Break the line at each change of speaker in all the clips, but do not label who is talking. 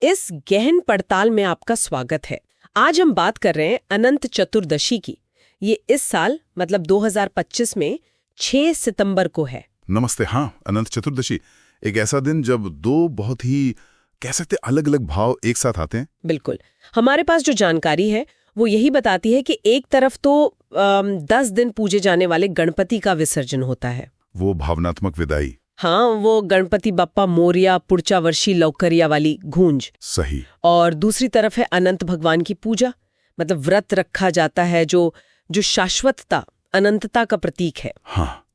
इस गहन पड़ताल में आपका स्वागत है। आज हम बात कर रहे हैं अनंत चतुर्दशी की। ये इस साल मतलब 2025 में 6 सितंबर को है।
नमस्ते। हाँ, अनंत चतुर्दशी एक ऐसा दिन जब दो बहुत ही कह सकते अलग अलग भाव एक साथ आते हैं।
बिल्कुल। हमारे पास जो जानकारी है वो यही बताती है कि एक तरफ तो 10 दिन पूजे जाने वाले गणपति का विसर्जन होता है,
वो भावनात्मक विदाई।
हाँ, वो गणपति बप्पा मोरिया पुरचा वर्षी लौकरिया वाली गूंज।
सही।
और दूसरी तरफ है अनंत भगवान की पूजा, मतलब व्रत रखा जाता है जो शाश्वतता, अनंतता का प्रतीक है।
हाँ,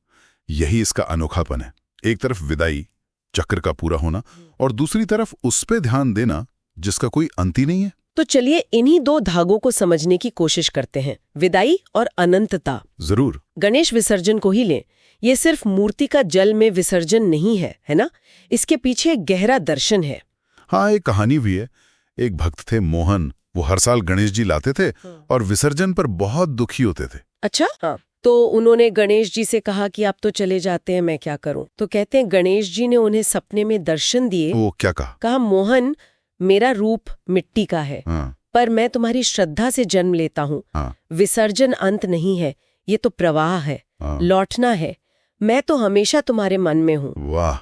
यही इसका अनोखापन है। एक तरफ विदाई, चक्र का पूरा होना, और दूसरी तरफ उस पे ध्यान देना जिसका कोई अंत ही नहीं है।
तो चलिए इन्हीं दो धागों को समझने की कोशिश करते हैं, विदाई और अनंतता।
जरूर।
गणेश विसर्जन को ही लें, ये सिर्फ मूर्ति का जल में विसर्जन नहीं है ना? इसके पीछे एक गहरा दर्शन है।
हाँ, एक कहानी भी है। एक भक्त थे मोहन, वो हर साल गणेश जी लाते थे और विसर्जन पर बहुत दुखी होते थे।
अच्छा। हाँ। तो उन्होंने गणेश जी से कहा कि आप तो चले जाते हैं, मैं क्या करूं? तो कहते हैं गणेश जी ने उन्हें सपने में दर्शन दिए।
वो क्या कहा?
कहा, मोहन, मेरा रूप मिट्टी का है,
हाँ।
पर मैं तुम्हारी श्रद्धा से जन्म लेता हूँ।
हाँ।
विसर्जन अंत नहीं है, ये तो प्रवाह है।
हाँ।
लौटना है। मैं तो हमेशा तुम्हारे मन में हूँ।
वाह,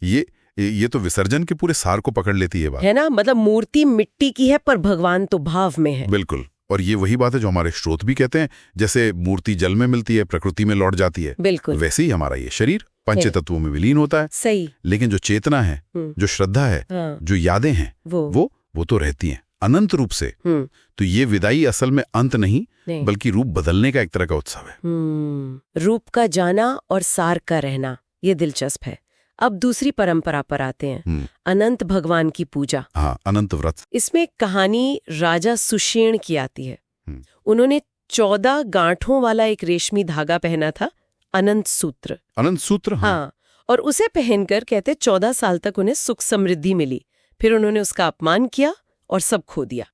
ये तो विसर्जन के पूरे सार को पकड़ लेती है बात,
है ना? मतलब मूर्ति मिट्टी की है पर भगवान तो भाव में है।
बिल्कुल। और ये वही बात है जो हमारे स्रोत भी कहते हैं, जैसे मूर्ति जल में मिलती है, प्रकृति में लौट जाती है।
बिल्कुल।
वैसे ही हमारा ये शरीर पंच तत्वों में विलीन होता है।
सही।
लेकिन जो चेतना है, जो श्रद्धा है,
हाँ।
जो यादें हैं, वो तो रहती हैं अनंत रूप से। तो ये विदाई असल में अंत नहीं, बल्कि रूप बदलने का एक तरह का उत्सव है।
रूप का जाना और सार का रहना, ये दिलचस्प है। अब दूसरी परंपरा पर आते हैं, अनंत भगवान की पूजा।
हाँ, अनंत व्रत।
इसमें एक कहानी राजा सुषेण की आती है। उन्होंने 14 गांठों वाला एक रेशमी धागा पहना था, अनंत सूत्र।
अनंत सूत्र।
हाँ। और उसे पहनकर कहते 14 साल तक उन्हें सुख समृद्धि मिली। फिर उन्होंने उसका अपमान किया और सब खो दिया।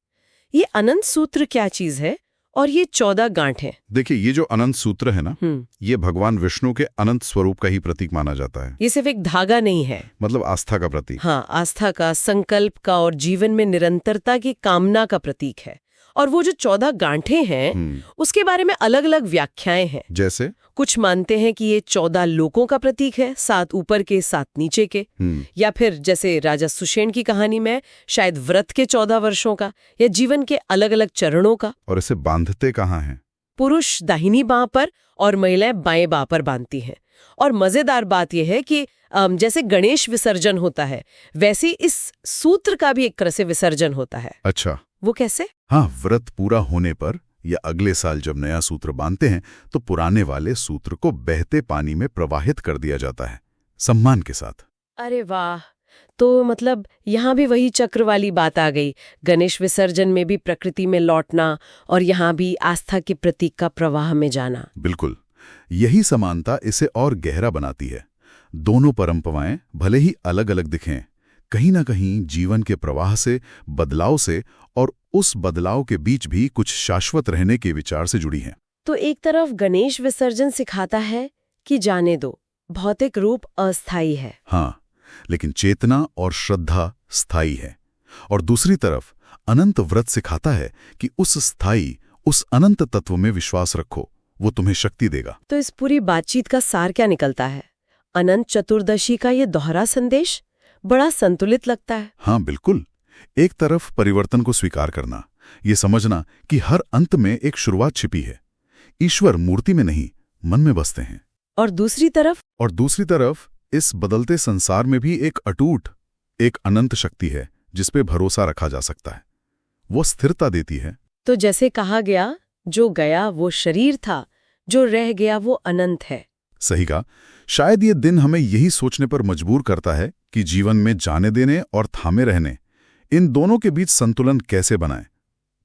ये अनंत सूत्र क्या चीज है और ये 14 गांठें?
देखिए, ये जो अनंत सूत्र है ना, ये भगवान विष्णु के अनंत स्वरूप का ही प्रतीक माना जाता है।
ये सिर्फ एक धागा नहीं है,
मतलब आस्था का प्रतीक।
हाँ, आस्था का, संकल्प का और जीवन में निरंतरता की कामना का प्रतीक है। और वो जो 14 गांठें हैं, उसके बारे में अलग अलग व्याख्याएं हैं।
जैसे
कुछ मानते हैं कि ये 14 लोकों का प्रतीक है, 7 ऊपर के 7 नीचे के। या फिर जैसे राजा सुषेण की कहानी में शायद व्रत के 14 वर्षों का, या जीवन के अलग अलग चरणों का।
और इसे बांधते कहाँ हैं?
पुरुष दाहिनी बांह पर और महिलाएं बाएं बांह पर बांधती हैं। और मजेदार बात यह है कि जैसे गणेश विसर्जन होता है, वैसे इस सूत्र का भी एक तरह से विसर्जन होता है।
अच्छा,
वो कैसे?
हाँ, व्रत पूरा होने पर या अगले साल जब नया सूत्र बांधते हैं तो पुराने वाले सूत्र को बहते पानी में प्रवाहित कर दिया जाता है, सम्मान के साथ।
अरे वाह! तो मतलब यहाँ भी वही चक्र वाली बात आ गई। गणेश विसर्जन में भी प्रकृति में लौटना और यहाँ भी आस्था के प्रतीक का प्रवाह में जाना।
बिल्कुल, यही समानता इसे और गहरा बनाती है। दोनों परंपराएं भले ही अलग अलग दिखें, कहीं ना कहीं जीवन के प्रवाह से, बदलाव से और उस बदलाव के बीच भी कुछ शाश्वत रहने के विचार से जुड़ी हैं।
तो एक तरफ गणेश विसर्जन सिखाता है कि जाने दो, भौतिक रूप अस्थायी है।
हाँ, लेकिन चेतना और श्रद्धा स्थायी है। और दूसरी तरफ अनंत व्रत सिखाता है कि उस अनंत तत्व में विश्वास रखो, वो तुम्हें शक्ति देगा।
तो इस पूरी बातचीत का सार क्या निकलता है? अनंत चतुर्दशी का ये दोहरा संदेश बड़ा संतुलित लगता है।
हाँ, बिल्कुल। एक तरफ परिवर्तन को स्वीकार करना, ये समझना कि हर अंत में एक शुरुआत छिपी है। ईश्वर मूर्ति में नहीं, मन में बसते हैं।
और दूसरी तरफ इस बदलते संसार में भी एक अटूट, एक अनंत शक्ति है जिस पे भरोसा रखा जा सकता है। वो स्थिरता देती है। तो जैसे कहा गया, जो गया वो शरीर था, जो रह गया वो अनंत है।
सही कहा। शायद ये दिन हमें यही सोचने पर मजबूर करता है कि जीवन में जाने देने और थामे रहने, इन दोनों के बीच संतुलन कैसे बनाएं।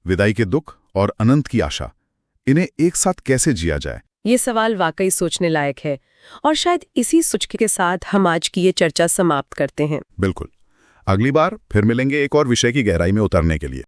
विदाई के दुख और अनंत की आशा, इन्हें एक साथ कैसे जिया जाए।
ये सवाल वाकई सोचने लायक है। और शायद इसी सोच के साथ हम आज की ये चर्चा समाप्त करते हैं।
बिल्कुल। अगली बार फिर मिलेंगे एक और विषय की गहराई में उतरने के लिए।